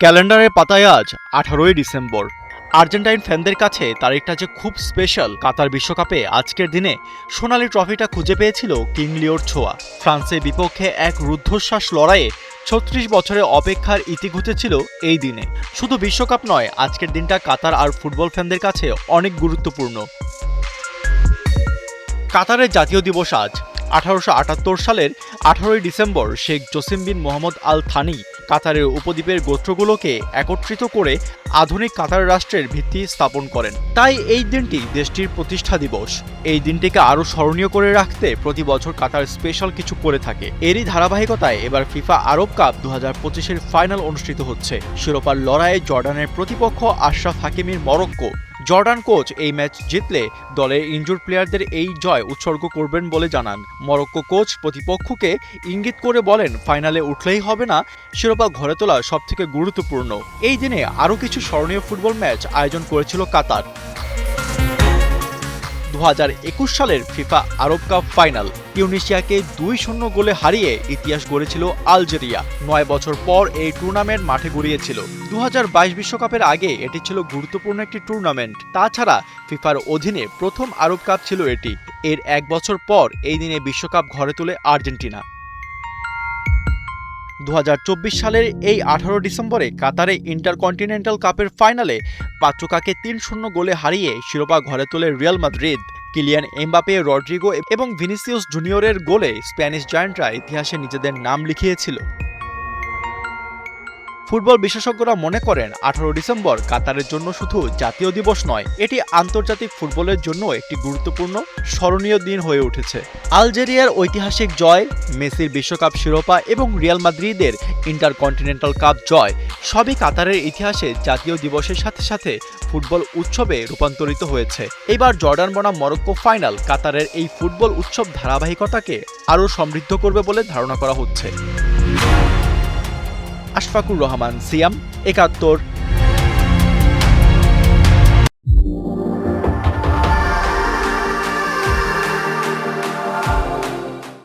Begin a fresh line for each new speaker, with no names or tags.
ক্যালেন্ডারের পাতায় আজ 18ই ডিসেম্বর। আর্জেন্টাইন ফ্যানদের কাছে তারিখটা যে খুব স্পেশাল। কাতার বিশ্বকাপে আজকের দিনে সোনালি ট্রফিটা খুঁজে পেয়েছিল কিং লিওর ছোঁয়া। ফ্রান্সের বিপক্ষে এক রুদ্ধশ্বাস লড়াইয়ে 36 বছরের অপেক্ষার ইতি ঘটেছিল এই দিনে। শুধু বিশ্বকাপ নয়, আজকের দিনটা কাতার আর ফুটবল ফ্যানদের কাছে অনেক গুরুত্বপূর্ণ। কাতারের জাতীয় দিবস আজ। 1878 সালের 18ই ডিসেম্বর শেখ জসিম বিন মোহাম্মদ আল থানি কাতারের উপদ্বীপের গোত্রগুলোকে একত্রিত করে আধুনিক কাতার রাষ্ট্রের ভিত্তি স্থাপন করেন। তাই এই দিনটি দেশটির প্রতিষ্ঠা দিবস। এই দিনটিকে আরও স্মরণীয় করে রাখতে প্রতি বছর কাতার স্পেশাল কিছু করে থাকে। এরই ধারাবাহিকতায় এবার ফিফা আরব কাপ 2025-এর ফাইনাল অনুষ্ঠিত হচ্ছে। শিরোপার লড়াইয়ে জর্ডানের প্রতিপক্ষ আশরাফ হাকিমির মরক্কো। জর্ডান কোচ এই ম্যাচ জিতলে দলের ইনজুর প্লেয়ারদের এই জয় উৎসর্গ করবেন বলে জানান। মরক্কো কোচ প্রতিপক্ষকে ইঙ্গিত করে বলেন, ফাইনালে উঠলেই হবে না, শিরোপা ঘরে তোলা সবথেকে গুরুত্বপূর্ণ। এই দিনে আরও কিছু স্মরণীয় ফুটবল ম্যাচ আয়োজন করেছিল কাতার। 2021 সালের ফিফা আরব কাপ ফাইনাল তিউনিসিয়াকে 2-0 গোলে হারিয়ে ইতিহাস গড়েছিল আলজেরিয়া। 9 বছর পর এই টুর্নামেন্ট মাঠে গড়িয়েছিল। 2022 বিশ্বকাপের আগে এটি ছিল গুরুত্বপূর্ণ একটি টুর্নামেন্ট। তাছাড়া ফিফার অধীনে প্রথম আরব কাপ ছিল এটি। এর 1 বছর পর এই দিনে বিশ্বকাপ ঘরে তোলে আর্জেন্টিনা। 2024 সালের এই 18 ডিসেম্বরে কাতারে ইন্টারকন্টিনেন্টাল কাপের ফাইনালে পাত্রকাকে 3-0 গোলে হারিয়ে শিরোপা ঘরে তোলে Real Madrid. Kylian Mbappe, Rodrigo এবং ভিনিসিয়াস জুনিয়রের গোলে স্প্যানিশ জায়ান্টরা ইতিহাসে নিজেদের নাম লিখিয়েছিল। ফুটবল বিশেষজ্ঞরা মনে করেন 18 ডিসেম্বর কাতারের জন্য শুধু জাতীয় দিবস নয়, এটি আন্তর্জাতিক ফুটবলের জন্য একটি গুরুত্বপূর্ণ স্মরণীয় দিন হয়ে উঠেছে। আলজেরিয়ার ঐতিহাসিক জয়, মেসির বিশ্বকাপ শিরোপা এবং রিয়াল মাদ্রিদের ইন্টারকন্টিনেন্টাল কাপ জয় সবই কাতারের ইতিহাসে জাতীয় দিবসের সাথে সাথে ফুটবল উৎসবে রূপান্তরিত হয়েছে। এবার জর্ডান বনাম মরক্কো ফাইনাল কাতারের এই ফুটবল উৎসব ধারাবাহিকতাকে আরও সমৃদ্ধ করবে বলে ধারণা করা হচ্ছে। আশফাকুর রহমান, সিয়াম, 71